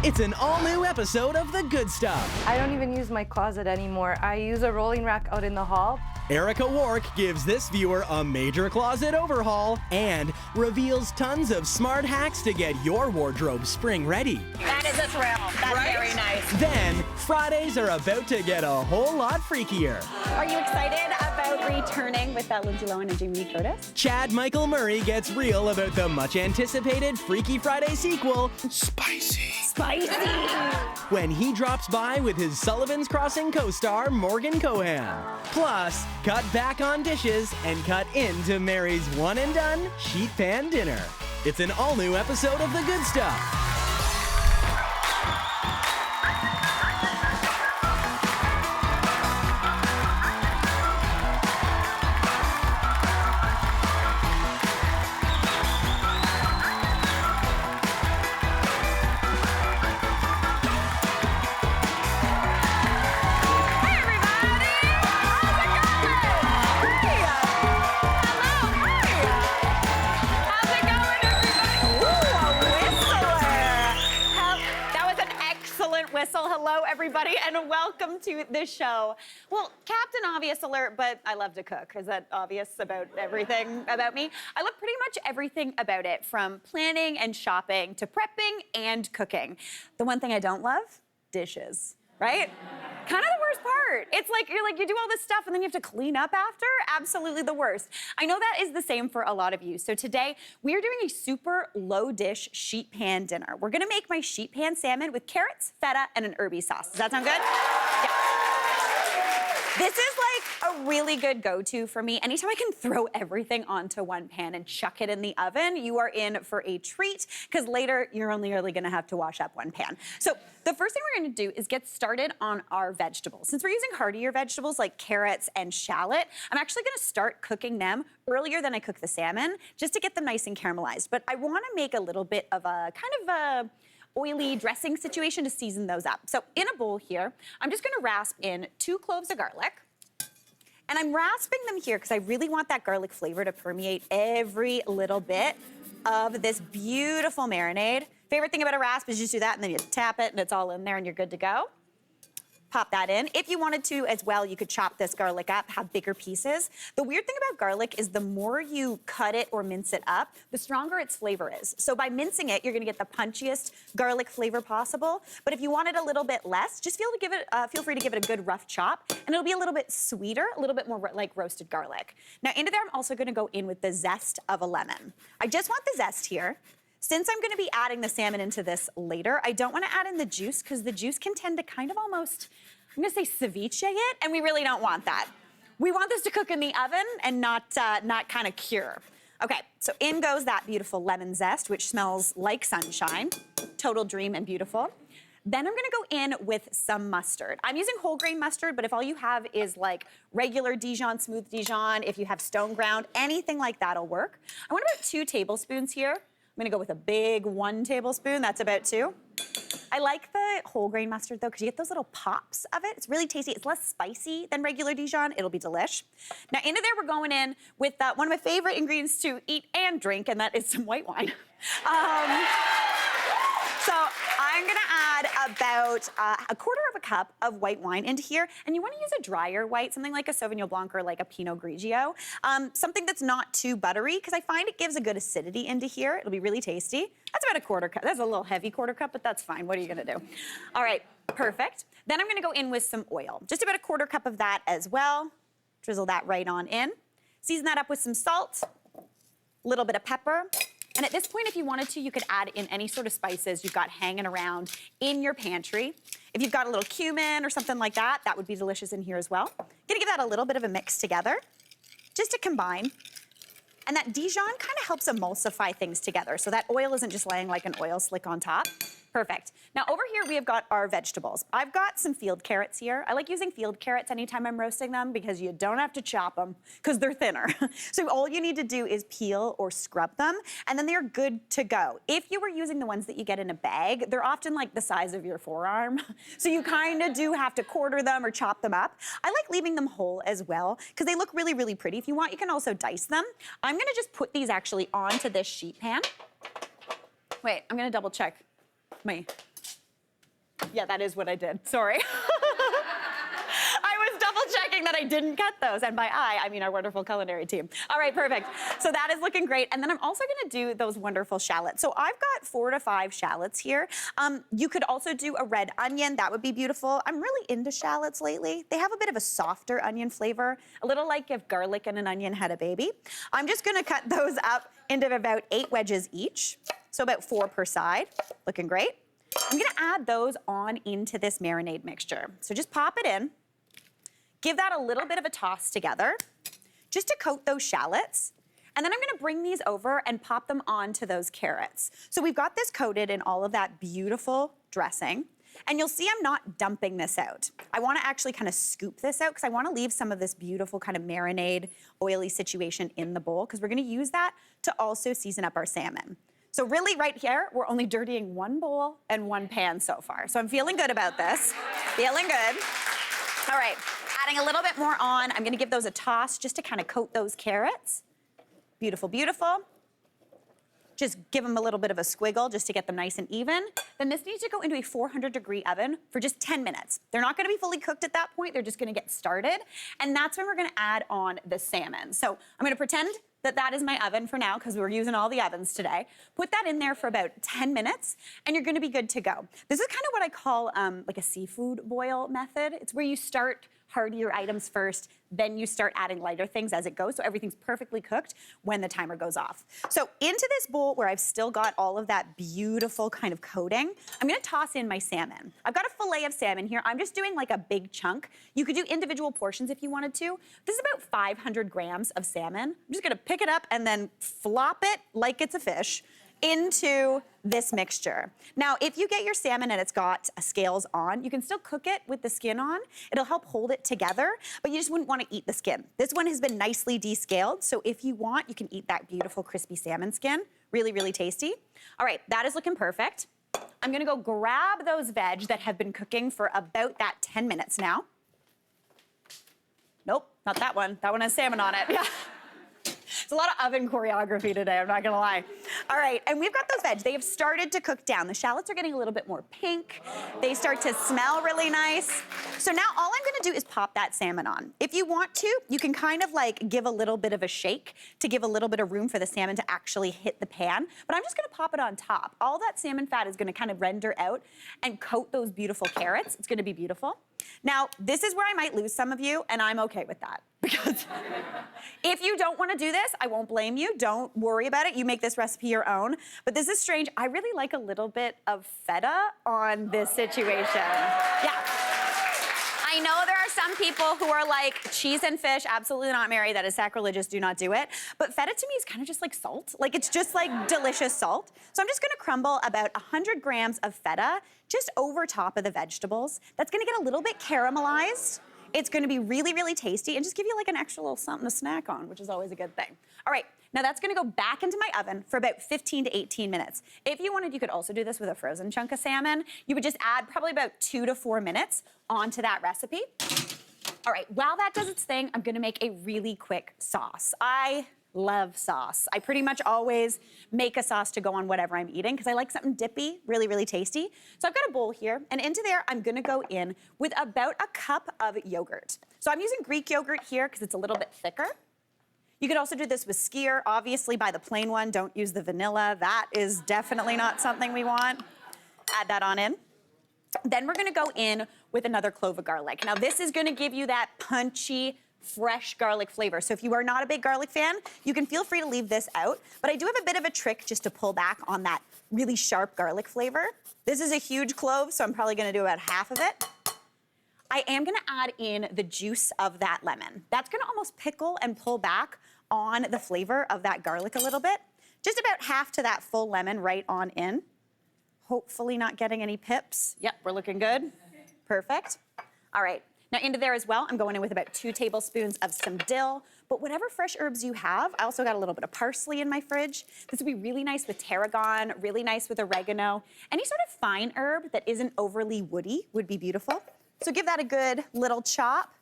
It's an all-new episode of The Good Stuff. I don't even use my closet anymore. I use a rolling rack out in the hall. Erica Wark gives this viewer a major closet overhaul and reveals tons of smart hacks to get your wardrobe spring ready. That is a thrill. That's Right? very nice. Then, Fridays are about to get a whole lot freakier. Are you excited about returning with Lindsay Lohan and Jamie Lee Curtis? Chad Michael Murray gets real about the much-anticipated Freaky Friday sequel Spicy. Spicy. when he drops by with his Sullivan's Crossing co-star Morgan Kohan. Plus, cut back on dishes and cut into Mary's one-and-done sheet pan dinner. It's an all-new episode of The Good Stuff. Whistle. Hello, everybody, and welcome to the show. Well, Captain Obvious alert, but I love to cook. Is that obvious about everything about me? I love pretty much everything about it, from planning and shopping to prepping and cooking. The one thing I don't love? Dishes, right? Kind of the worst part. It's like you do all this stuff and then you have to clean up after. Absolutely the worst. I know that is the same for a lot of you. So today we are doing a super low dish sheet pan dinner. We're gonna make my sheet pan salmon with carrots, feta, and an herby sauce. Does that sound good? Yeah. This is like a really good go-to for me. Anytime I can throw everything onto one pan and chuck it in the oven, you are in for a treat, because later you're only really gonna have to wash up one pan. So the first thing we're gonna do is get started on our vegetables. Since we're using heartier vegetables like carrots and shallot, I'm actually gonna start cooking them earlier than I cook the salmon, just to get them nice and caramelized. But I wanna make a little bit of a kind of a oily dressing situation to season those up. So in a bowl here, I'm just gonna rasp in 2 cloves of garlic. And I'm rasping them here because I really want that garlic flavor to permeate every little bit of this beautiful marinade. Favorite thing about a rasp is you just do that and then you tap it and it's all in there and you're good to go. Pop that in. If you wanted to as well, you could chop this garlic up, have bigger pieces. The weird thing about garlic is the more you cut it or mince it up, the stronger its flavor is. So by mincing it, you're gonna get the punchiest garlic flavor possible. But if you want it a little bit less, just feel free to give it a good rough chop, and it'll be a little bit sweeter, a little bit more like roasted garlic. Now into there, I'm also gonna go in with the zest of a lemon. I just want the zest here. Since I'm gonna be adding the salmon into this later, I don't wanna add in the juice because the juice can tend to kind of almost, I'm gonna say ceviche it, and we really don't want that. We want this to cook in the oven and not kind of cure. Okay, so in goes that beautiful lemon zest, which smells like sunshine, total dream and beautiful. Then I'm gonna go in with some mustard. I'm using whole grain mustard, but if all you have is like regular Dijon, smooth Dijon, if you have stone ground, anything like that'll work. I want about 2 tablespoons here. I'm gonna go with a big 1 tablespoon, that's about 2. I like the whole grain mustard though, because you get those little pops of it. It's really tasty. It's less spicy than regular Dijon. It'll be delish. Now into there, we're going in with one of my favorite ingredients to eat and drink, and that is some white wine. So I'm gonna add about a 1/4 of a cup of white wine into here, and you wanna use a drier white, something like a Sauvignon Blanc or like a Pinot Grigio, something that's not too buttery, because I find it gives a good acidity into here. It'll be really tasty. That's about a 1/4 cup. That's a little heavy 1/4 cup, but that's fine. What are you gonna do? All right, perfect. Then I'm gonna go in with some oil, just about a 1/4 cup of that as well. Drizzle that right on in. Season that up with some salt, a little bit of pepper. And at this point, if you wanted to, you could add in any sort of spices you've got hanging around in your pantry. If you've got a little cumin or something like that, that would be delicious in here as well. Gonna give that a little bit of a mix together, just to combine. And that Dijon kind of helps emulsify things together, so that oil isn't just laying like an oil slick on top. Perfect. Now over here we have got our vegetables. I've got some field carrots here. I like using field carrots anytime I'm roasting them because you don't have to chop them because they're thinner. So all you need to do is peel or scrub them, and then they're good to go. If you were using the ones that you get in a bag, they're often like the size of your forearm. So you kind of do have to quarter them or chop them up. I like leaving them whole as well because they look really, really pretty. If you want, you can also dice them. I'm gonna just put these actually onto this sheet pan. Wait, I'm gonna double check my Yeah, that is what I did. Sorry. I was double checking that I didn't cut those. And by I mean our wonderful culinary team. All right, perfect. So that is looking great. And then I'm also gonna do those wonderful shallots. So I've got 4 to 5 shallots here. You could also do a red onion. That would be beautiful. I'm really into shallots lately. They have a bit of a softer onion flavor, a little like if garlic and an onion had a baby. I'm just gonna cut those up into about 8 wedges each. So about 4 per side. Looking great. I'm gonna add those on into this marinade mixture. So just pop it in. Give that a little bit of a toss together, just to coat those shallots. And then I'm gonna bring these over and pop them onto those carrots. So we've got this coated in all of that beautiful dressing. And you'll see I'm not dumping this out. I wanna actually kind of scoop this out because I wanna leave some of this beautiful kind of marinade, oily situation in the bowl because we're gonna use that to also season up our salmon. So really right here, we're only dirtying 1 bowl and 1 pan so far. So I'm feeling good about this, feeling good. All right, adding a little bit more on. I'm gonna give those a toss just to kind of coat those carrots. Beautiful, beautiful. Just give them a little bit of a squiggle just to get them nice and even. Then this needs to go into a 400-degree oven for just 10 minutes. They're not gonna be fully cooked at that point, they're just gonna get started. And that's when we're gonna add on the salmon. So I'm gonna pretend that that is my oven for now because we're using all the ovens today. Put that in there for about 10 minutes and you're gonna be good to go. This is kind of what I call like a seafood boil method. It's where you start heartier items first, then you start adding lighter things as it goes, so everything's perfectly cooked when the timer goes off. So into this bowl where I've still got all of that beautiful kind of coating, I'm gonna toss in my salmon. I've got a fillet of salmon here. I'm just doing like a big chunk. You could do individual portions if you wanted to. This is about 500 grams of salmon. I'm just gonna pick it up and then flop it like it's a fish into this mixture. Now, if you get your salmon and it's got scales on, you can still cook it with the skin on. It'll help hold it together, but you just wouldn't want to eat the skin. This one has been nicely descaled, so if you want, you can eat that beautiful crispy salmon skin. Really, really tasty. All right, that is looking perfect. I'm gonna go grab those veg that have been cooking for about that 10 minutes now. Nope, not that one. That one has salmon on it. Yeah. It's a lot of oven choreography today, I'm not gonna lie. All right, and we've got those veg. They have started to cook down. The shallots are getting a little bit more pink. They start to smell really nice. So now all I'm gonna do is pop that salmon on. If you want to, you can kind of like give a little bit of a shake to give a little bit of room for the salmon to actually hit the pan, but I'm just gonna pop it on top. All that salmon fat is gonna kind of render out and coat those beautiful carrots. It's gonna be beautiful. Now, this is where I might lose some of you, and I'm okay with that. Because if you don't want to do this, I won't blame you. Don't worry about it. You make this recipe your own. But this is strange. I really like a little bit of feta on this situation. Yeah. I know there are some people who are like, cheese and fish, absolutely not, Mary. That is sacrilegious. Do not do it. But feta to me is kind of just like salt. Like, it's just like delicious salt. So I'm just going to crumble about 100 grams of feta just over top of the vegetables. That's going to get a little bit caramelized. It's gonna be really, really tasty and just give you like an extra little something to snack on, which is always a good thing. All right, now that's gonna go back into my oven for about 15 to 18 minutes. If you wanted, you could also do this with a frozen chunk of salmon. You would just add probably about 2 to 4 minutes onto that recipe. All right, while that does its thing, I'm gonna make a really quick sauce. I love sauce. I pretty much always make a sauce to go on whatever I'm eating because I like something dippy, really, really tasty. So I've got a bowl here, and into there, I'm gonna go in with about a cup of yogurt. So I'm using Greek yogurt here because it's a little bit thicker. You could also do this with skyr. Obviously, buy the plain one. Don't use the vanilla. That is definitely not something we want. Add that on in. Then we're gonna go in with another clove of garlic. Now, this is gonna give you that punchy, fresh garlic flavor. So if you are not a big garlic fan, you can feel free to leave this out. But I do have a bit of a trick just to pull back on that really sharp garlic flavor. This is a huge clove, so I'm probably gonna do about half of it. I am gonna add in the juice of that lemon. That's gonna almost pickle and pull back on the flavor of that garlic a little bit. Just about half to that full lemon right on in. Hopefully not getting any pips. Yep, we're looking good. Perfect. All right. Now into there as well, I'm going in with about 2 tablespoons of some dill, but whatever fresh herbs you have, I also got a little bit of parsley in my fridge. This would be really nice with tarragon, really nice with oregano. Any sort of fine herb that isn't overly woody would be beautiful. So give that a good little chop.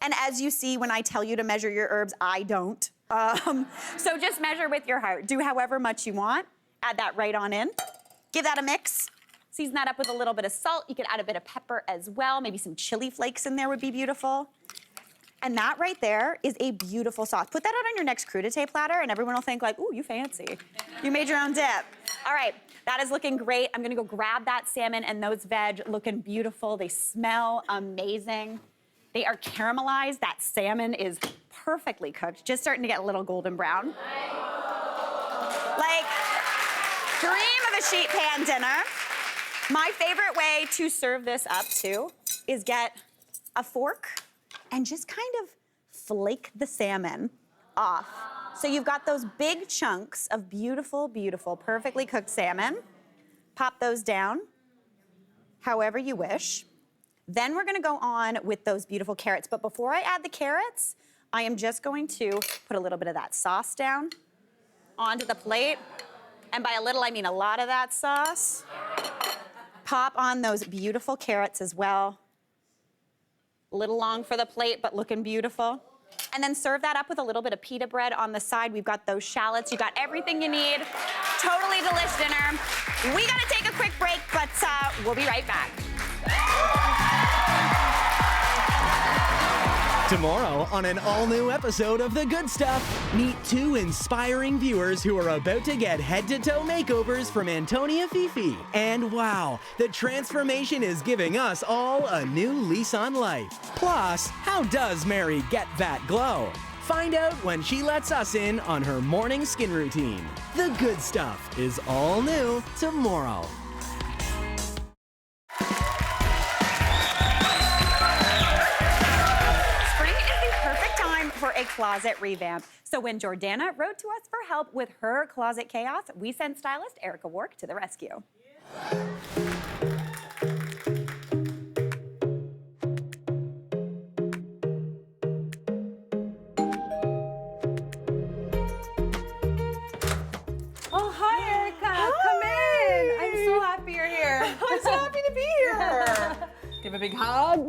And as you see, when I tell you to measure your herbs, I don't. So just measure with your heart. Do however much you want. Add that right on in. Give that a mix. Season that up with a little bit of salt. You could add a bit of pepper as well. Maybe some chili flakes in there would be beautiful. And that right there is a beautiful sauce. Put that out on your next crudité platter and everyone will think like, ooh, you fancy. You made your own dip. All right, that is looking great. I'm gonna go grab that salmon and those veg looking beautiful. They smell amazing. They are caramelized. That salmon is perfectly cooked, just starting to get a little golden brown. Like, dream of a sheet pan dinner. My favorite way to serve this up too is get a fork and just kind of flake the salmon off. So you've got those big chunks of beautiful, beautiful, perfectly cooked salmon. Pop those down however you wish. Then we're gonna go on with those beautiful carrots. But before I add the carrots, I am just going to put a little bit of that sauce down onto the plate. And by a little, I mean a lot of that sauce. Pop on those beautiful carrots as well. A little long for the plate, but looking beautiful. And then serve that up with a little bit of pita bread on the side. We've got those shallots. You got everything you need. Totally delish dinner. We gotta take a quick break, but we'll be right back. Tomorrow on an all-new episode of The Good Stuff, meet two inspiring viewers who are about to get head-to-toe makeovers from Antonia Fifi. And wow, the transformation is giving us all a new lease on life. Plus, how does Mary get that glow? Find out when she lets us in on her morning skin routine. The Good Stuff is all new tomorrow. For a closet revamp. So when Jordana wrote to us for help with her closet chaos, we sent stylist Erica Wark to the rescue. Oh, hi, Erica. Come in. I'm so happy you're here. I'm so happy to be here. Give a big hug.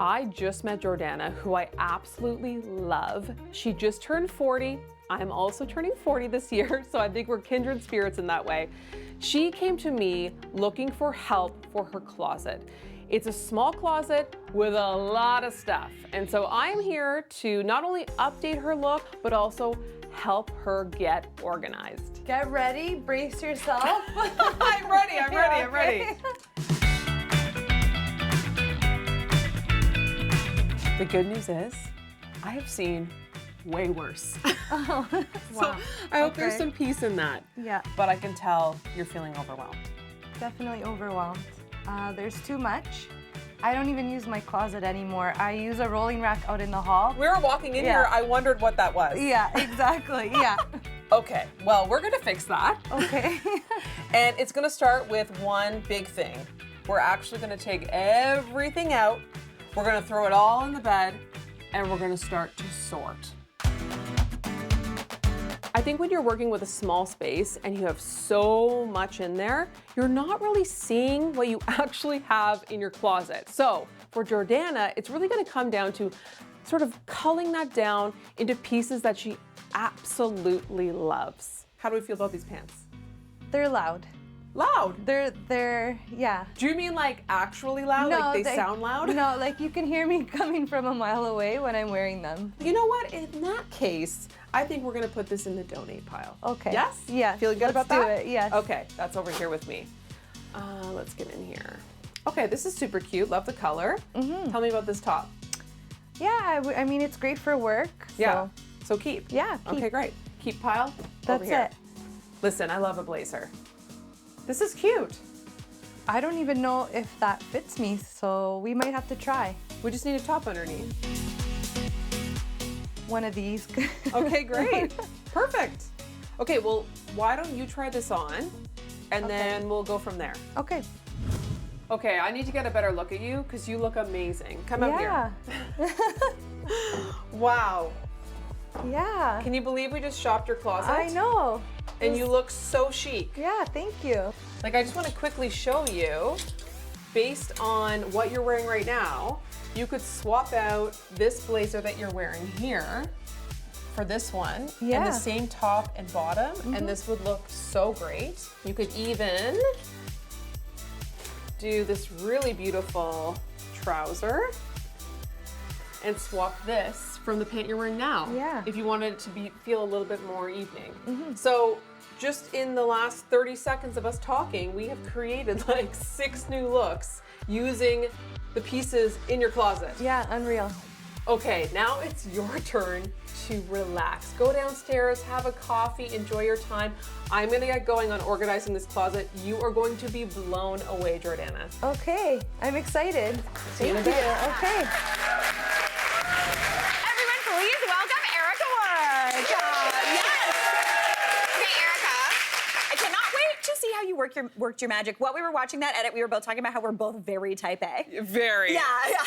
I just met Jordana, who I absolutely love. She just turned 40. I'm also turning 40 this year, so I think we're kindred spirits in that way. She came to me looking for help for her closet. It's a small closet with a lot of stuff. And so I'm here to not only update her look, but also help her get organized. Get ready, brace yourself. I'm ready, I'm ready, I'm ready. The good news is, I have seen way worse. Oh, So wow. I hope there's Okay. some peace in that. Yeah, But I can tell you're feeling overwhelmed. definitely overwhelmed. There's too much. I don't even use my closet anymore. I use a rolling rack out in the hall. We were walking in Yeah. here, I wondered what that was. Yeah, exactly. Yeah. Okay, well, we're gonna fix that. Okay. And it's gonna start with one big thing. We're actually gonna take everything out, we're gonna throw it all in the bed, and we're gonna start to sort. I think when you're working with a small space and you have so much in there, you're not really seeing what you actually have in your closet. So for Jordana, it's really gonna come down to sort of culling that down into pieces that she absolutely loves. How do we feel about these pants? They're loud. Loud. Yeah. Do you mean like actually loud? Like they sound loud? No, like you can hear me coming from a mile away when I'm wearing them. You know what? In that case, I think we're gonna put this in the donate pile. Okay. Yes? Yeah. Feeling good about Let's that? do it, yes. Okay, that's over here with me. Let's get in here. Okay, this is super cute. Love the color. Tell me about this top. Yeah, I mean, it's great for work. Yeah. So, So keep. yeah, keep. Okay, great. Keep pile. That's over here. it. Listen, I love a blazer. This is cute. I don't even know if that fits me, so we might have to try We just need a top underneath. one of these. Okay, great. Perfect. Okay, well, why don't you try this on, and then we'll go from there. Okay. Okay, I need to get a better look at you because you look amazing. Come up Yeah. here. Wow. Yeah. Can you believe we just shopped your closet? I know. And you look so chic. Yeah, thank you. Like, I just want to quickly show you, based on what you're wearing right now, you could swap out this blazer that you're wearing here for this one, and Yeah. the same top and bottom, and this would look so great. You could even do this really beautiful trouser and swap this from the pant you're wearing now. Yeah. If you wanted it to feel a little bit more evening. So just in the last 30 seconds of us talking, we have created like 6 new looks using the pieces in your closet. Yeah, unreal. Okay, now it's your turn to relax. Go downstairs, have a coffee, enjoy your time. I'm gonna get going on organizing this closet. You are going to be blown away, Jordana. Okay, I'm excited. See you in a Thank you. bit. Okay. Everyone, please welcome Erica Wood. Yes. Okay, Erica, I cannot wait to see how you worked your magic. While we were watching that edit, we were both talking about how we're both very type A. Very. Yeah.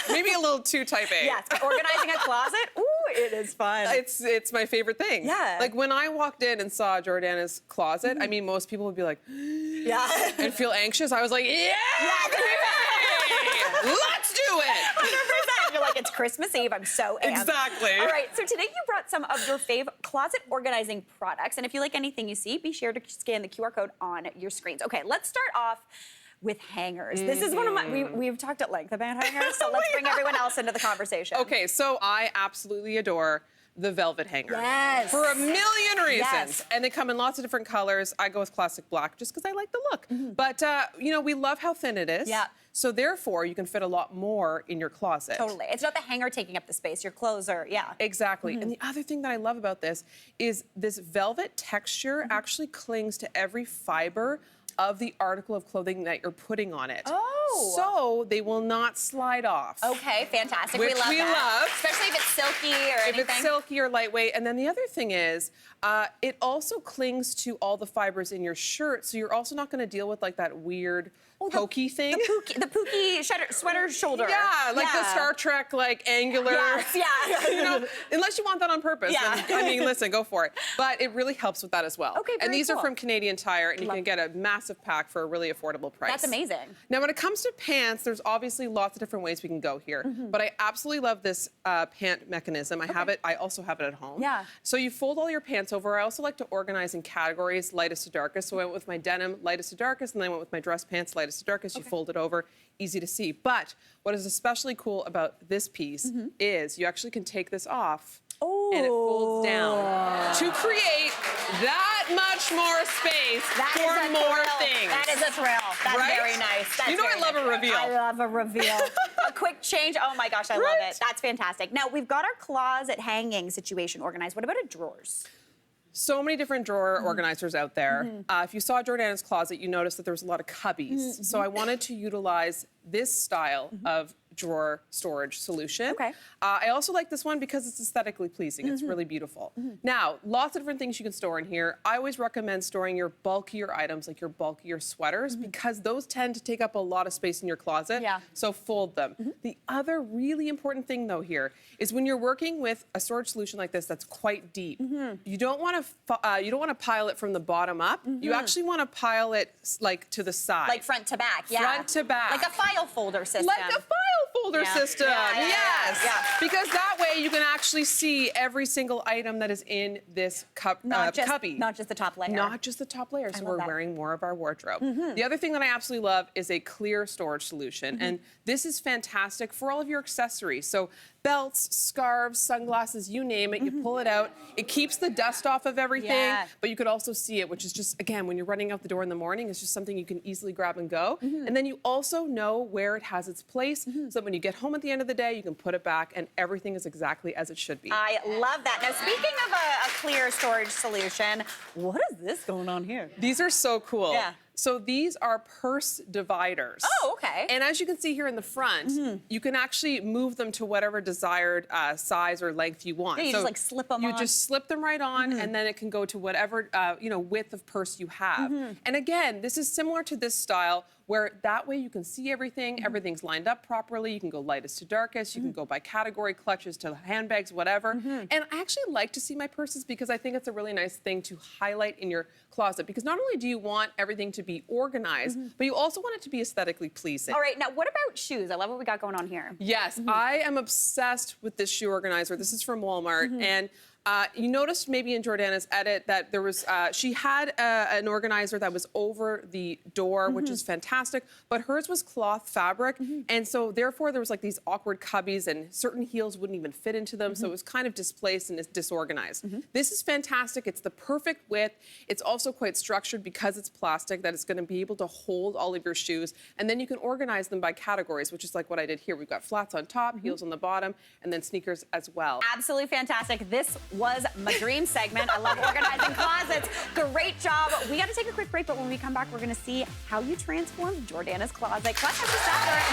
Maybe a little too type A. Yes, but organizing a closet, ooh, it is fun. It's my favorite thing. Yeah. Like when I walked in and saw Jordana's closet, I mean, most people would be like, yeah. and feel anxious. I was like, yeah, let's do it. 100%. You're like, it's Christmas Eve. I'm so amped. Exactly. All right, so today you brought some of your fave closet organizing products. And if you like anything you see, be sure to scan the QR code on your screens. Okay, let's start off with hangers. This is one of my, we've talked at length about hangers, so let's bring everyone else into the conversation. Okay, so I absolutely adore the velvet hanger. Yes. For a million reasons. Yes. And they come in lots of different colors. I go with classic black just because I like the look. But, you know, we love how thin it is. Yeah. So therefore, you can fit a lot more in your closet. Totally. It's not the hanger taking up the space. Your clothes are, yeah. Exactly. And the other thing that I love about this is this velvet texture actually clings to every fiber of the article of clothing that you're putting on it. Oh. So they will not slide off. Okay, fantastic. Which we love we that. love. Especially if it's silky or anything. If it's silky or lightweight. And then the other thing is, it also clings to all the fibers in your shirt, so you're also not going to deal with like that weird pokey thing. The pooky sweater shoulder. Yeah, like the Star Trek, like angular. Yes, yeah. You know, unless you want that on purpose. Yeah. Then, I mean, listen, go for it. But it really helps with that as well. Okay, and very these are cool. from Canadian Tire, and you can get a massive pack for a really affordable price. That's amazing. Now, when it comes to pants, there's obviously lots of different ways we can go here. But I absolutely love this pant mechanism. I have it. I also have it at home. Yeah. So you fold all your pants over. I also like to organize in categories, lightest to darkest. So I went with my denim, lightest to darkest, and then I went with my dress pants, lightest to darkest. You fold it over, easy to see. But what is especially cool about this piece is you actually can take this off and it folds down to create that much more space for more things. That is a thrill. That's Right? very nice. That's You know I very love a nice. reveal. I love a reveal. A quick change. Oh my gosh, I love Right? it. That's fantastic. Now we've got our closet hanging situation organized. What about a drawers? So many different drawer organizers out there. If you saw Jordana's closet, you noticed that there was a lot of cubbies. So I wanted to utilize this style of drawer storage solution. Okay. I also like this one because it's aesthetically pleasing. It's really beautiful. Now, lots of different things you can store in here. I always recommend storing your bulkier items, like your bulkier sweaters, because those tend to take up a lot of space in your closet. Yeah. So fold them. The other really important thing, though, here is when you're working with a storage solution like this that's quite deep, you don't want to pile it from the bottom up. You actually want to pile it like to the side. Like front to back, yeah. Front to back. Like a file folder system. Like a file folder Yeah. system. Yeah. Yes. Because that way you can actually see every single item that is in this cubby. Not just the top layer. Not just the top layer, so love we're that. wearing more of our wardrobe. The other thing that I absolutely love is a clear storage solution. And this is fantastic for all of your accessories. So belts, scarves, sunglasses, you name it, you pull it out. It keeps the dust off of everything, Yeah. but you could also see it, which is just, again, when you're running out the door in the morning, it's just something you can easily grab and go. And then you also know where it has its place, so that when you get home at the end of the day, you can put it back and everything is exactly as it should be. I love that. Now, speaking of a clear storage solution, what is this going on here? These are so cool. Yeah. So these are purse dividers. Oh, okay. And as you can see here in the front, you can actually move them to whatever desired size or length you want. Yeah, you so just, like, slip them on. You just slip them right on, and then it can go to whatever width of purse you have. And again, this is similar to this style, where that way you can see everything, everything's lined up properly, you can go lightest to darkest, you can go by category, clutches to handbags, whatever. And I actually like to see my purses because I think it's a really nice thing to highlight in your closet, because not only do you want everything to be organized, but you also want it to be aesthetically pleasing. All right, now what about shoes? I love what we got going on here. Yes, I am obsessed with this shoe organizer. This is from Walmart, and You noticed maybe in Jordana's edit that there was, she had an organizer that was over the door, which is fantastic, but hers was cloth fabric. And so therefore there was like these awkward cubbies and certain heels wouldn't even fit into them. So it was kind of displaced and disorganized. This is fantastic. It's the perfect width. It's also quite structured because it's plastic, that it's going to be able to hold all of your shoes. And then you can organize them by categories, which is like what I did here. We've got flats on top, heels on the bottom, and then sneakers as well. Absolutely fantastic. This was my dream segment. I love organizing closets. Great job. We got to take a quick break, but when we come back, we're going to see how you transformed Jordana's closet. Plus, have to stop her and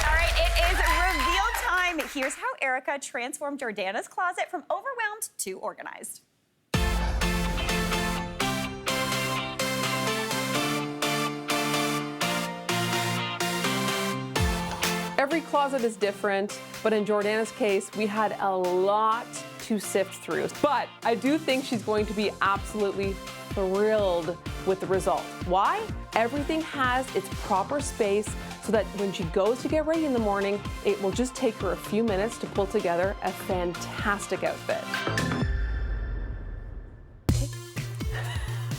all right, it is reveal time. Here's how Erica transformed Jordana's closet from overwhelmed to organized. Every closet is different, but in Jordana's case, we had a lot to sift through. But I do think she's going to be absolutely thrilled with the result. Why? Everything has its proper space so that when she goes to get ready in the morning, it will just take her a few minutes to pull together a fantastic outfit.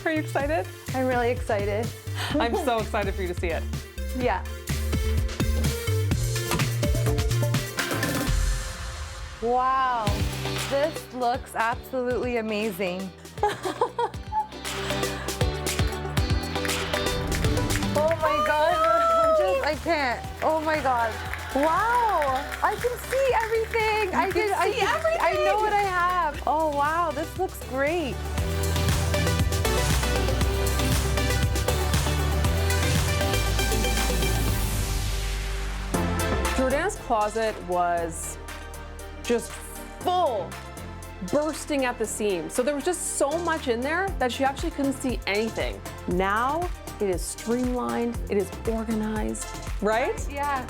Are you excited? I'm really excited. I'm so excited for you to see it. Yeah. Wow, this looks absolutely amazing. Oh my God, I can't. Oh my God. Wow, I can see everything. I know what I have. Oh wow, this looks great. Jordana's closet was just full, bursting at the seams. So there was just so much in there that she actually couldn't see anything. Now it is streamlined, it is organized, right? Yeah.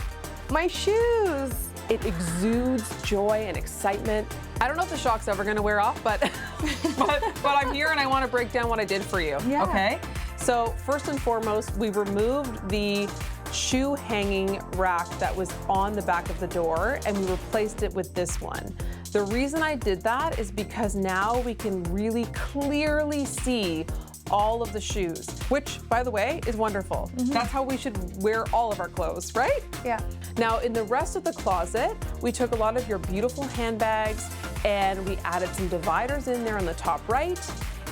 My shoes. It exudes joy and excitement. I don't know if the shock's ever gonna wear off, but but I'm here and I want to break down what I did for you. Yeah. Okay? So first and foremost, we removed the shoe hanging rack that was on the back of the door and we replaced it with this one. The reason I did that is because now we can really clearly see all of the shoes, which, by the way, is wonderful. That's how we should wear all of our clothes, right? Yeah. Now, in the rest of the closet, we took a lot of your beautiful handbags and we added some dividers in there on the top right.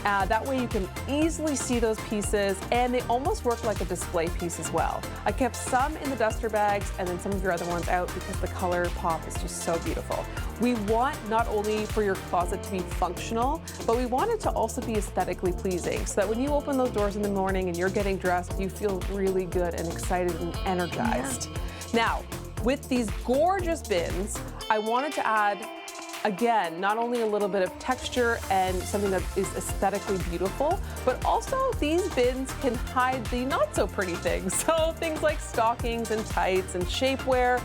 That way you can easily see those pieces and they almost work like a display piece as well. I kept some in the duster bags and then some of your other ones out because the color pop is just so beautiful. We want not only for your closet to be functional, but we want it to also be aesthetically pleasing so that when you open those doors in the morning and you're getting dressed, you feel really good and excited and energized. Now, with these gorgeous bins, I wanted to add again, not only a little bit of texture and something that is aesthetically beautiful, but also these bins can hide the not so pretty things. So things like stockings and tights and shapewear,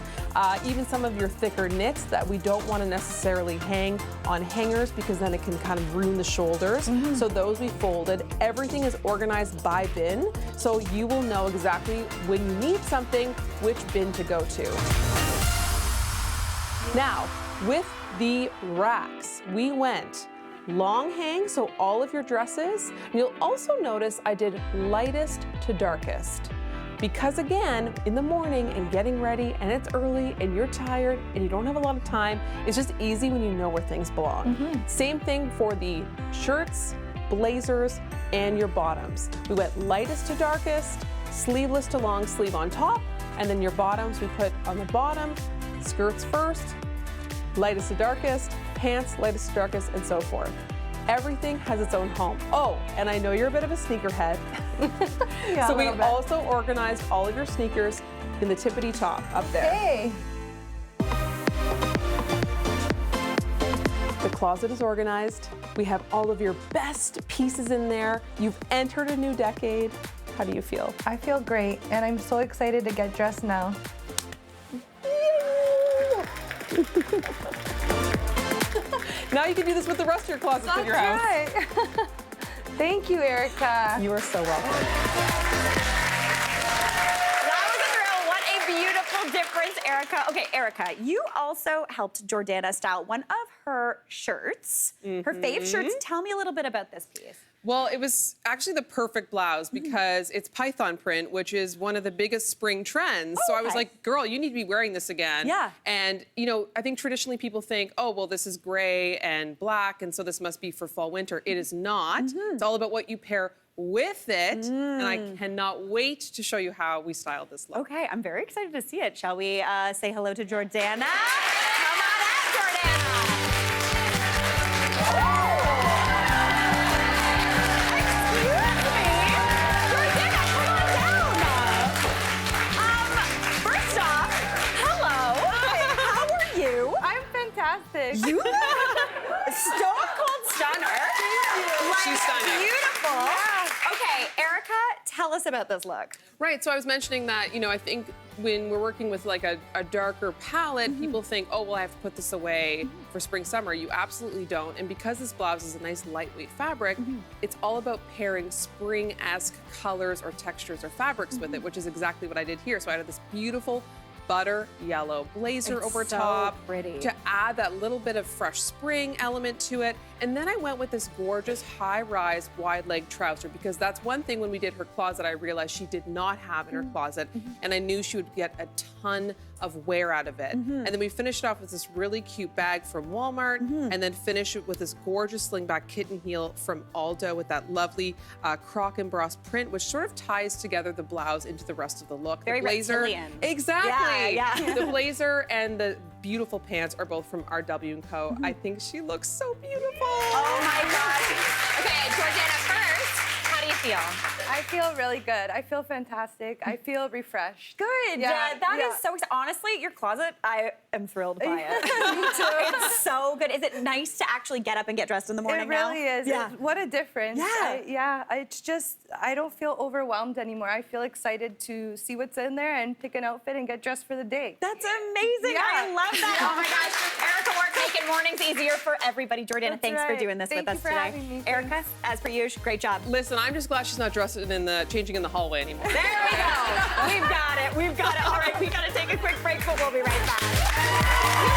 even some of your thicker knits that we don't want to necessarily hang on hangers because then it can kind of ruin the shoulders. So those we folded. Everything is organized by bin, so you will know exactly when you need something, which bin to go to. Now, with the racks, we went long hang, so all of your dresses. You'll also notice I did lightest to darkest. Because again, in the morning and getting ready and it's early and you're tired and you don't have a lot of time, it's just easy when you know where things belong. Same thing for the shirts, blazers, and your bottoms. We went lightest to darkest, sleeveless to long sleeve on top, and then your bottoms we put on the bottom, skirts first, lightest to darkest, pants, lightest to darkest, and so forth. Everything has its own home. Oh, and I know you're a bit of a sneakerhead. Yeah, so we also organized all of your sneakers in the tippity top up there. Hey. The closet is organized. We have all of your best pieces in there. You've entered a new decade. How do you feel? I feel great, and I'm so excited to get dressed now. Now you can do this with the rest of your closets in your house. That's right. Thank you, Erica. You are so welcome. That was difference, Erica. Okay, Erica, you also helped Jordana style one of her shirts, her fave shirts. Tell me a little bit about this piece. Well, it was actually the perfect blouse because it's python print, which is one of the biggest spring trends. So I was like, girl, you need to be wearing this again. Yeah. And, you know, I think traditionally people think, oh, well, this is gray and black, and so this must be for fall, winter. It is not. It's all about what you pair with it. And I cannot wait to show you how we styled this look. Okay, I'm very excited to see it. Shall we say hello to Jordana? Come on out, Jordana. You look stone cold stunner. She's stunning. Beautiful. Yeah. Okay, Erica, tell us about this look. Right, so I was mentioning that, you know, I think when we're working with like a darker palette, people think, oh, well, I have to put this away for spring, summer. You absolutely don't. And because this blouse is a nice lightweight fabric, it's all about pairing spring-esque colors or textures or fabrics with it, which is exactly what I did here. So I had this beautiful butter yellow blazer It's over so top pretty. to add that little bit of fresh spring element to it. And then I went with this gorgeous high-rise wide leg trouser because that's one thing when we did her closet I realized she did not have in her closet, and I knew she would get a ton of wear out of it. And then we finished off with this really cute bag from Walmart, and then finish it with this gorgeous slingback kitten heel from Aldo with that lovely croc embossed print, which sort of ties together the blouse into the rest of the look. Very the blazer, reptilian. exactly. Yeah. The blazer and the beautiful pants are both from RW & Co. I think she looks so beautiful. Oh my gosh. Okay, Jordana, first, how do you feel? I feel really good. I feel fantastic. I feel refreshed. Good. Yeah, That yeah. is so exciting. Honestly, your closet, I am thrilled by it. Me too. It's so good. Is it nice to actually get up and get dressed in the morning It now? really is. Yeah. What a difference. Yeah. It's just, I don't feel overwhelmed anymore. I feel excited to see what's in there and pick an outfit and get dressed for the day. That's amazing. Yeah. I love that. Oh my gosh. Erica worked making mornings easier for everybody. Jordana, That's thanks for right. doing this Thank with you us for today. having me. Erica, as per usual, great job. Listen, I'm just glad she's not dressed in the changing in the hallway anymore. There we go. We've got it. We've got it. All right, we got to take a quick break, but we'll be right back.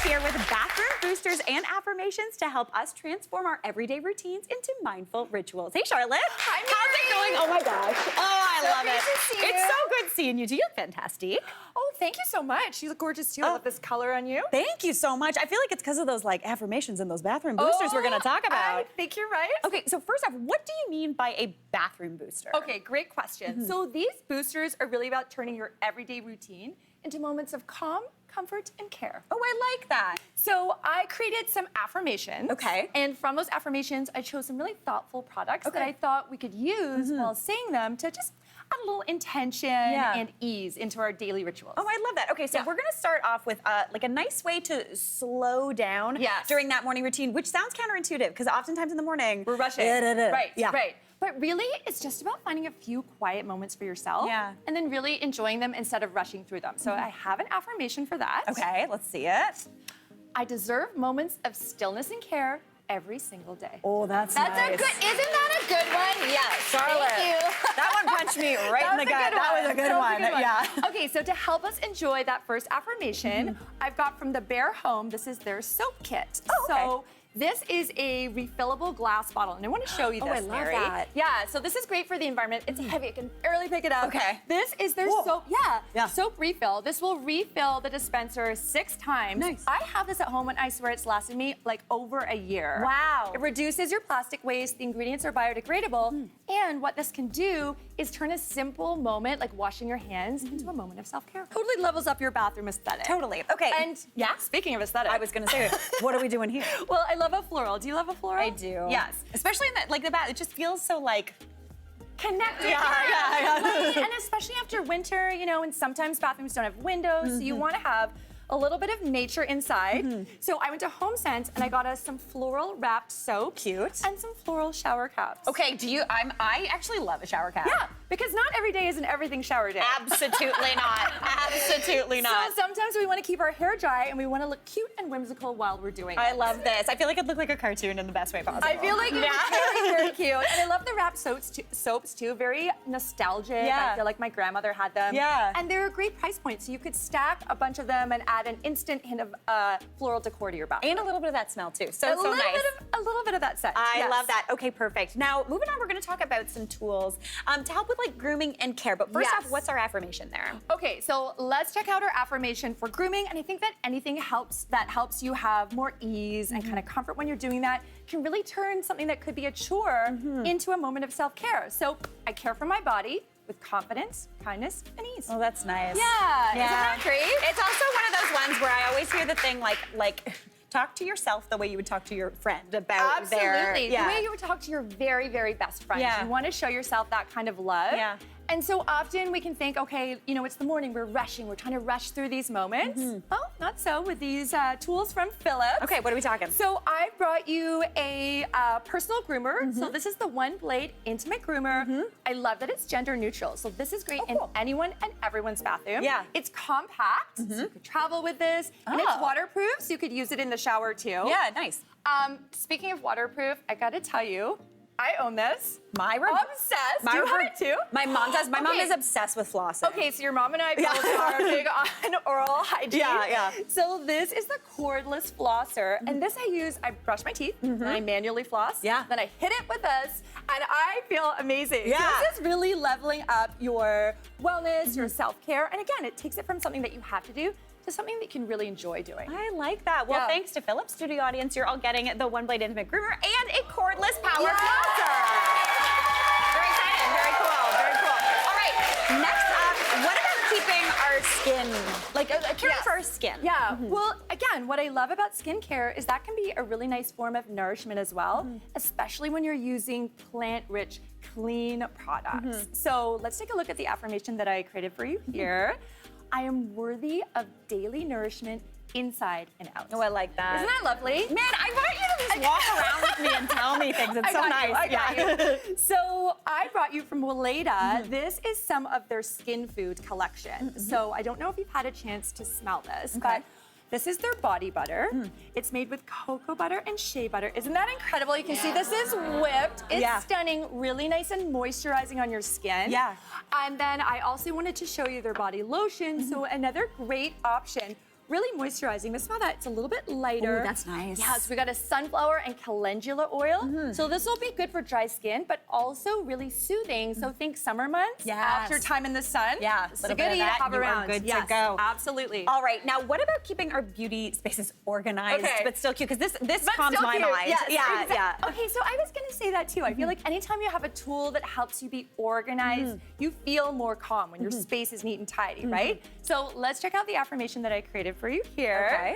Here with bathroom boosters and affirmations to help us transform our everyday routines into mindful rituals. Hey, Charlotte. Hi, How's it going? Oh my gosh. Oh, I love great it. to see It's you. so good seeing you. Do you look fantastic? Oh, thank you so much. You look gorgeous too. I love this color on you. Thank you so much. I feel like it's because of those like affirmations and those bathroom boosters we're going to talk about. I think you're right. Okay, so first off, what do you mean by a bathroom booster? Okay, great question. So these boosters are really about turning your everyday routine into moments of calm, comfort, and care. Oh, I like that. So I created some affirmations. Okay. And from those affirmations, I chose some really thoughtful products that Okay. I thought we could use while saying them to just add a little intention and ease into our daily rituals. Oh, I love that. Okay, so Yeah. we're gonna start off with like a nice way to slow down Yes. during that morning routine, which sounds counterintuitive because oftentimes in the morning We're rushing. Right. Yeah. Right. But really, it's just about finding a few quiet moments for yourself. Yeah. And then really enjoying them instead of rushing through them. So I have an affirmation for that. Okay, let's see it. I deserve moments of stillness and care every single day. Oh, that's That's nice. a good, isn't that a good one? Yes. Charlotte. Thank you. That one punched me right in the gut. That was a good one. Yeah. Okay, so to help us enjoy that first affirmation, I've got from the Bear Home, this is their soap kit. Oh, okay. So this is a refillable glass bottle, and I want to show you this, Oh, I love Mary. that. Yeah, so this is great for the environment. It's heavy, I can barely pick it up. Okay. This is their Whoa. soap, Yeah. soap refill. This will refill the dispenser 6 times. Nice. I have this at home, and I swear it's lasted me like over a year. Wow. It reduces your plastic waste, the ingredients are biodegradable, and what this can do is turn a simple moment, like washing your hands, into a moment of self-care. Totally levels up your bathroom aesthetic. Totally. Okay. And yeah, speaking of aesthetic. I was gonna say, what are we doing here? Well, I love a floral. Do you love a floral? I do. Yes. Especially in the bath. It just feels so like Connected. Yeah. Right? And especially after winter, you know, and sometimes bathrooms don't have windows, so you want to have a little bit of nature inside. So I went to HomeSense and I got us some floral wrapped soap. Cute. And some floral shower caps. Okay, I actually love a shower cap. Yeah, because not every day is an everything shower day. Absolutely not. Absolutely not. So sometimes we want to keep our hair dry and we want to look cute and whimsical while we're doing it. I love this. I feel like I'd look like a cartoon in the best way possible. I feel like it's very, very cute. And I love the wrap soaps too. Very nostalgic. Yeah. I feel like my grandmother had them. Yeah. And they're a great price point. So you could stack a bunch of them and add an instant hint of floral decor to your bathroom. And a little bit of that smell too. So a little nice. a little bit of that scent. I yes. love that. Okay, perfect. Now, moving on, we're going to talk about some tools to help with like grooming and care. But first Yes. off, what's our affirmation there? Okay, so let's check out our affirmation for grooming. And I think that anything that helps you have more ease and kind of comfort when you're doing that can really turn something that could be a chore into a moment of self-care. So I care for my body with confidence, kindness, and ease. Oh, that's nice. Yeah, isn't that great? It's also one of those ones where I always hear the thing like talk to yourself the way you would talk to your friend about their... Absolutely. The way you would talk to your very, very best friend. Yeah. You want to show yourself that kind of love. Yeah. And so often we can think, okay, you know, it's the morning, we're rushing, we're trying to rush through these moments. Well, not so with these tools from Philips. Okay, what are we talking? So I brought you a personal groomer. So this is the one blade intimate groomer. I love that it's gender neutral. So this is great in anyone and everyone's bathroom. Yeah. It's compact, so you could travel with this. And it's waterproof, so you could use it in the shower too. Yeah, nice. Speaking of waterproof, I gotta tell you, I own this. Obsessed. Do you have it too? My mom does. My mom Okay. is obsessed with flossing. Okay, so your mom and I both are big on oral hygiene. Yeah. So this is the cordless flosser, and this I brush my teeth, and I manually floss. Yeah. Then I hit it with this, and I feel amazing. Yeah. So this is really leveling up your wellness, your self-care, and again, it takes it from something that you have to do to something that you can really enjoy doing. I like that. Well, Yeah. thanks to Philips studio audience, you're all getting the one blade intimate groomer and a cordless power flosser. Very exciting. Very cool. Very cool. All right. Next up, what about keeping our skin, like caring for our skin? Yeah. Well, again, what I love about skincare is that can be a really nice form of nourishment as well, especially when you're using plant-rich, clean products. So let's take a look at the affirmation that I created for you here. I am worthy of daily nourishment inside and out. Oh, I like that. Isn't that lovely? Man, I want you to just walk around with me and tell me things. It's so nice. I got you. So I brought you from Weleda. This is some of their skin food collection. So I don't know if you've had a chance to smell this, but this is their body butter. It's made with cocoa butter and shea butter. Isn't that incredible? You can see this is whipped. It's stunning, really nice and moisturizing on your skin. Yeah. And then I also wanted to show you their body lotion. So another great option. Really moisturizing. But smell that, it's a little bit lighter. Ooh, that's nice. Yeah, so we got a sunflower and calendula oil. So this will be good for dry skin, but also really soothing. So think summer months, after time in the sun. Yeah, it's a little bit of goodie to that, have you are around. good to Yes, go. absolutely. All right, now what about keeping our beauty spaces organized but still cute? Because this But calms still my cute. mind. Yes, Yeah. Okay, so I was gonna say that too. I feel like anytime you have a tool that helps you be organized, you feel more calm when your space is neat and tidy, right? So let's check out the affirmation that I created for you here. Okay.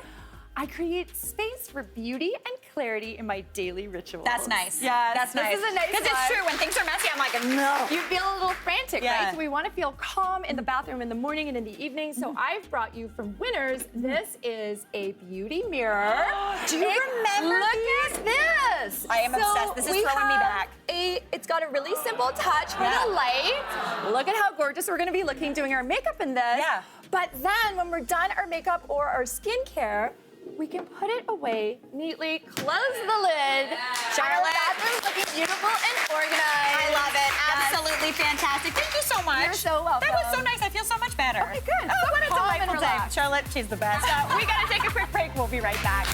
I create space for beauty and clarity in my daily rituals. That's nice. Yes, That's nice. This is a nice Because it's one. true, when things are messy, I'm like, no. You feel a little frantic, Yeah. right? So we want to feel calm in the bathroom in the morning and in the evening. So I've brought you from Winners. This is a beauty mirror. Do you remember Look at this. I am obsessed. This is we throwing me have back. It's got a really simple touch for the light. Look at how gorgeous we're going to be looking doing our makeup in this. Yeah. But then when we're done our makeup or our skincare, we can put it away neatly, close the lid. Charlotte. Our bathroom's looking beautiful and organized. I love it. Yes. Absolutely fantastic. Thank you so much. You're so welcome. That was so nice. I feel so much better. Okay, good. Oh, So what a calm and delightful day. relaxed. Charlotte, she's the best. We got to take a quick break. We'll be right back.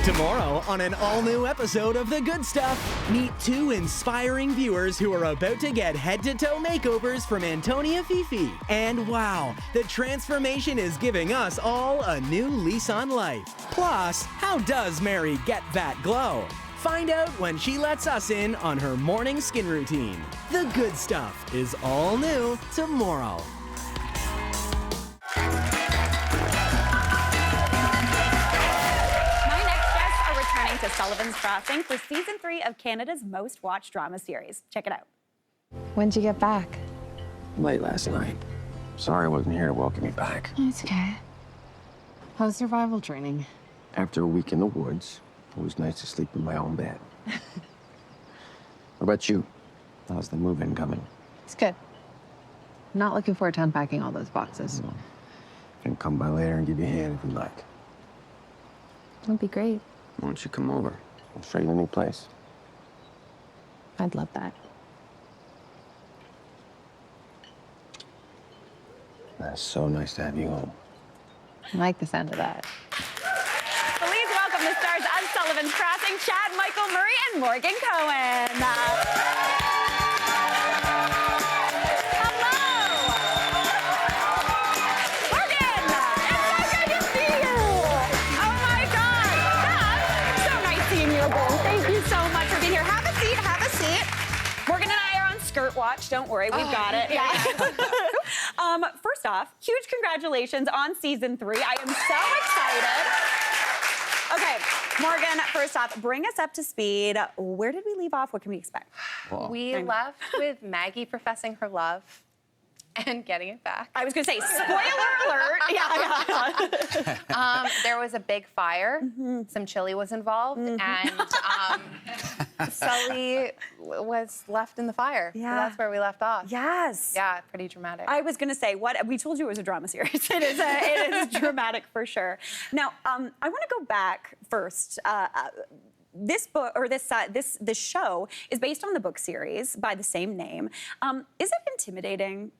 Tomorrow on an all-new episode of The Good Stuff, meet two inspiring viewers who are about to get head-to-toe makeovers from Antonia Fifi. And wow, the transformation is giving us all a new lease on life. Plus, how does Mary get that glow? Find out when she lets us in on her morning skin routine. The Good Stuff is all new tomorrow. To Sullivan's Crossing for season 3 of Canada's most watched drama series. Check it out. When'd you get back? Late last night. Sorry I wasn't here to welcome you back. It's okay. How's survival training? After a week in the woods, it was nice to sleep in my own bed. What about you? How's the move-in coming? It's good. Not looking forward to unpacking all those boxes. Can come by later and give you a hand if you'd like. That'd be great. Why don't you come over? I'll show you the new place. I'd love that. That's so nice to have you home. I like the sound of that. Please welcome the stars of Sullivan's Crossing, Chad, Michael Murray, and Morgan Cohan. Hello! Morgan! It's so good to see you! Oh my God! Chad, so nice seeing you again. Thank you so much for being here. Have a seat, have a seat. Morgan and I are on skirt watch. Don't worry, we've got it. Yeah. First off, huge congratulations on season 3. I am so excited. Okay, Morgan, first off, bring us up to speed. Where did we leave off? What can we expect? We left with Maggie professing her love and getting it back. I was going to say, spoiler alert. Yeah. There was a big fire. Some chili was involved, and Sully was left in the fire. So that's where we left off. Yes. Yeah, pretty dramatic. I was going to say, we told you it was a drama series. It is dramatic for sure. Now, I want to go back first. This book or this show is based on the book series by the same name. Is it intimidating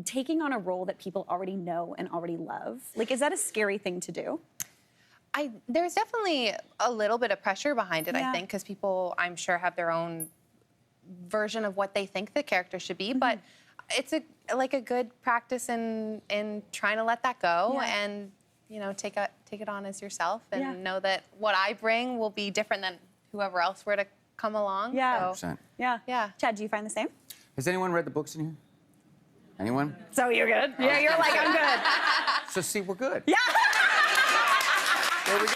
taking on a role that people already know and already love? Like, is that a scary thing to do? There's definitely a little bit of pressure behind it, I think, because people, I'm sure, have their own version of what they think the character should be. But it's a good practice in trying to let that go and take it on as yourself and know that what I bring will be different than whoever else were to come along. Yeah. So, 100%. Yeah. Chad, do you find the same? Has anyone read the books in here? Anyone? So you're good? Yeah, you're like, I'm good. So see, we're good. Yeah. There we go.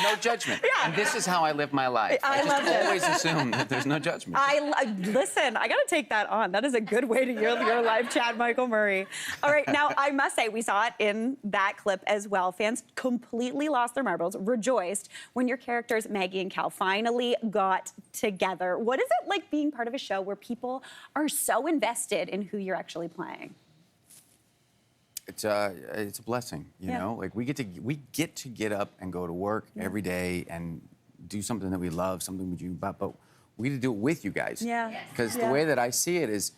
No judgment. Yeah. And this is how I live my life. I love just this. always assume that there's no judgment. Listen, I got to take that on. That is a good way to live your life, Chad Michael Murray. All right, now I must say, we saw it in that clip as well. Fans completely lost their marbles, rejoiced when your characters, Maggie and Cal, finally got together. What is it like being part of a show where people are so invested in who you're actually playing? It's a blessing, you know. Like we get to get up and go to work every day and do something that we love, something we do, but we get to do it with you guys. Yeah. Because the way that I see it is,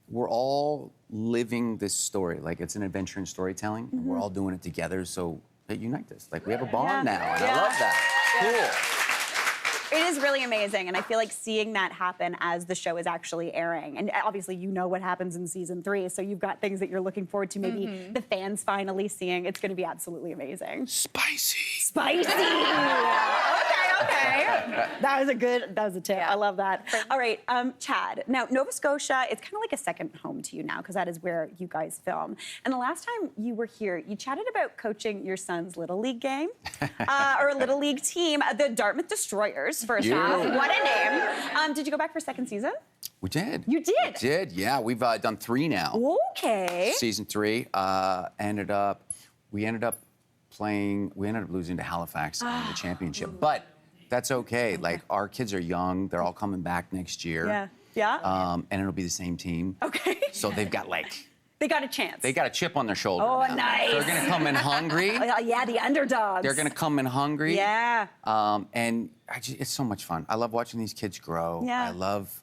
we're all living this story. Like it's an adventure in storytelling, and we're all doing it together. So it unites us. Like we have a bond now, and I love that. Cool. It is really amazing, and I feel like seeing that happen as the show is actually airing. And obviously, you know what happens in season 3, so you've got things that you're looking forward to. Maybe the fans finally seeing. It's going to be absolutely amazing. Spicy. Spicy. Okay. That was a tip. I love that. All right, Chad. Now, Nova Scotia, it's kind of like a second home to you now because that is where you guys film. And the last time you were here, you chatted about coaching your son's Little League game or Little League team, the Dartmouth Destroyers, first off. What a name. Did you go back for second season? We did. You did? We did, yeah. We've done 3 now. Okay. Season 3 we ended up losing to Halifax in the championship, but that's okay. Like our kids are young; they're all coming back next year. Yeah. And it'll be the same team. Okay. So they've got they got a chance. They got a chip on their shoulder. Oh, now. nice. They're gonna come in hungry. Yeah, the underdogs. They're gonna come in hungry. Yeah. And it's so much fun. I love watching these kids grow. Yeah. I love.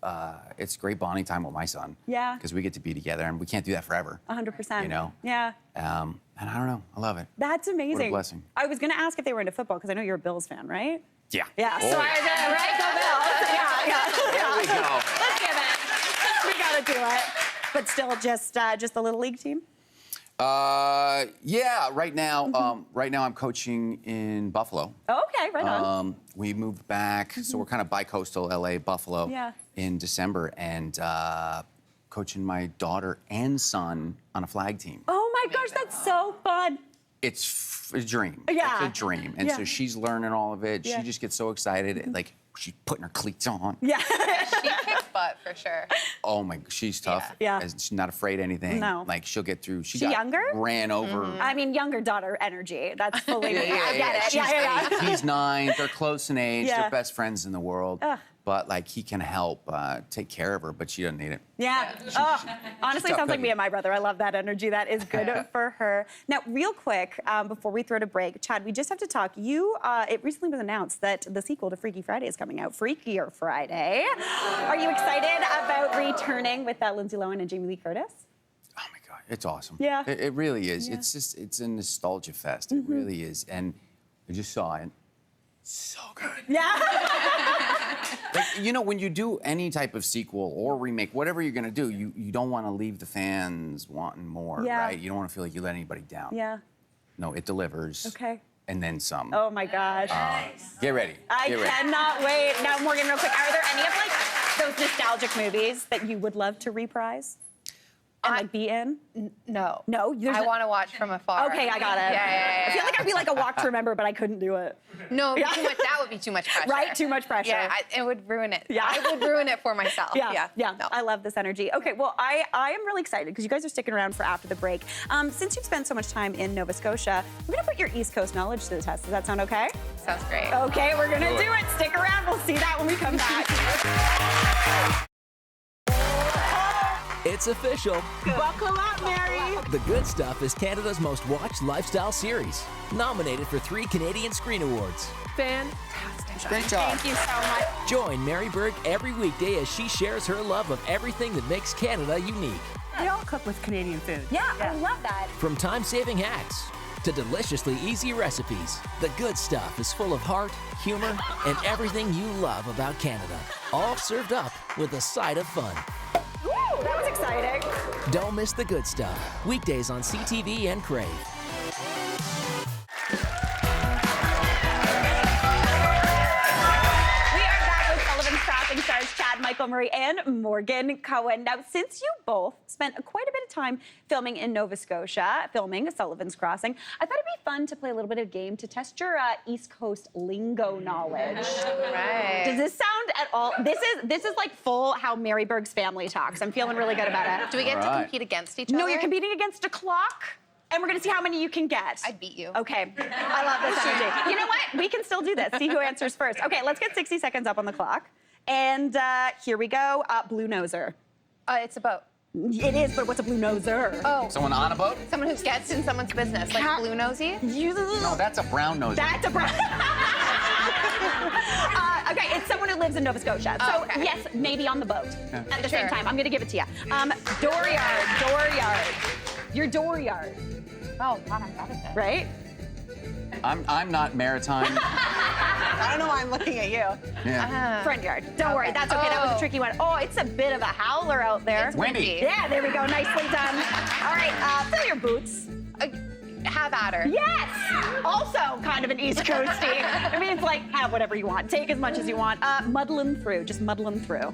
It's great bonding time with my son. Yeah. Because we get to be together, and we can't do that forever. 100%. You know. Yeah. And I don't know. I love it. That's amazing. What a blessing. I was going to ask if they were into football because I know you're a Bills fan, right? Yeah. Yeah. Oh, So I was right, go Bills. Yeah. There we go. Let's give it. We got to do it. But still, just the Little League team. Yeah. Right now, I'm coaching in Buffalo. Okay, right on. We moved back, so we're kind of bi-coastal, LA, Buffalo, in December, and coaching my daughter and son on a flag team. Oh my gosh, that's so fun. It's a dream. Yeah. It's a dream. And so she's learning all of it. She just gets so excited. Like, she's putting her cleats on. Yeah. She kicks butt for sure. Oh my, she's tough. Yeah. She's not afraid of anything. No. Like, she'll get through. She younger? Ran over. I mean, younger daughter energy. That's fully me. I get it. She's 8, he's 9. They're close in age. Yeah. They're best friends in the world. but like he can help take care of her, but she doesn't need it. Yeah. Honestly, sounds like me and my brother. I love that energy. That is good for her. Now, real quick, before we throw to break, Chad, we just have to talk. It recently was announced that the sequel to Freaky Friday is coming out, Freakier Friday. Are you excited about returning with Lindsay Lohan and Jamie Lee Curtis? Oh my God, it's awesome. Yeah. It really is. Yeah. It's a nostalgia fest. It really is. And I just saw it. So good. Yeah. Like, you know, when you do any type of sequel or remake, whatever you're gonna do, you don't want to leave the fans wanting more, right? You don't want to feel like you let anybody down. Yeah. No, it delivers. Okay. And then some. Oh my gosh. Get ready. I cannot wait. Now, Morgan, real quick, are there any of like those nostalgic movies that you would love to reprise? And like be in? No. No? I want to watch from afar. Okay, I got it. Yeah. I feel like I'd be like a walk to remember, but I couldn't do it. No, that would be too much pressure. Right? Too much pressure. Yeah, it would ruin it. Yeah. I would ruin it for myself. Yeah. No. I love this energy. Okay, well, I am really excited because you guys are sticking around for after the break. Since you've spent so much time in Nova Scotia, we're going to put your East Coast knowledge to the test. Does that sound okay? Sounds great. Okay, we're going to do it. Stick around. We'll see that when we come back. It's official. Buckle up, Mary. The Good Stuff is Canada's most watched lifestyle series, nominated for 3 Canadian Screen Awards. Fantastic. Great job. Thank you so much. Join Mary Berg every weekday as she shares her love of everything that makes Canada unique. We all cook with Canadian food. Yeah, I love that. From time-saving hacks to deliciously easy recipes, The Good Stuff is full of heart, humor, and everything you love about Canada, all served up with a side of fun. Woo, that was exciting. Don't miss The Good Stuff, weekdays on CTV and Crave. Stars Chad, Michael Murray, and Morgan Kohan. Now, since you both spent quite a bit of time filming in Nova Scotia, filming Sullivan's Crossing, I thought it'd be fun to play a little bit of game to test your East Coast lingo knowledge. Right. Does this sound at all? This is like full how Mary Berg's family talks. I'm feeling really good about it. Do we get to compete against each other? No, you're competing against a clock. And we're gonna see how many you can get. I'd beat you. Okay, I love this energy. You know what? We can still do this. See who answers first. Okay, let's get 60 seconds up on the clock. And here we go. Blue noser. It's a boat. It is, but what's a blue noser? Oh. Someone on a boat? Someone who gets in someone's business, like blue nosy? No, that's a brown nose. That's a brown. Okay, it's someone who lives in Nova Scotia. So yes, maybe on the boat. At the same time, I'm gonna give it to you. Dooryard. Your dooryard. Oh God, I'm bad at this. Right? I'm not maritime. I don't know why I'm looking at you. Yeah. Front yard. Don't worry, that's okay. That was a tricky one. Oh, it's a bit of a howler out there. It's windy. Yeah, there we go. Nicely done. All right, fill your boots. Have at her. Yes! Also kind of an East Coasty. I mean, it's like, have whatever you want. Take as much as you want. Muddling through. Just muddling through.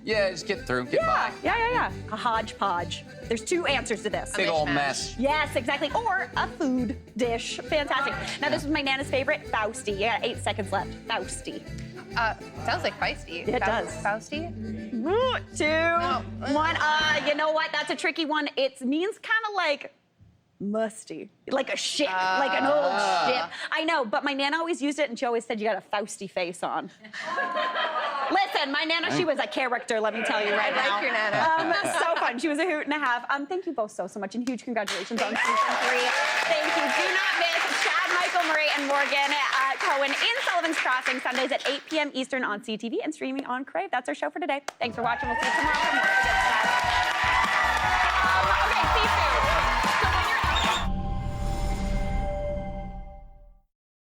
Just get through, get by. Yeah. A hodgepodge. There's 2 answers to this. Big old mess. Yes, exactly. Or a food dish. Fantastic. Now, this was my Nana's favorite, Fausty. Yeah, 8 seconds left. Fausty. Sounds like feisty. It does. Fausty? 2, 1. You know what? That's a tricky one. It means kind of like musty, like a ship, like an old ship. I know, but my Nana always used it, and she always said you got a Fausty face on. Listen, my Nana, she was a character, let me tell you right now. I like your Nana. So fun. She was a hoot and a half. Thank you both so much, and huge congratulations on season 3. Thank you. Do not miss Chad, Michael Murray, and Morgan Kohan in Sullivan's Crossing, Sundays at 8 p.m. Eastern on CTV and streaming on Crave. That's our show for today. Thanks for watching. We'll see you tomorrow for more.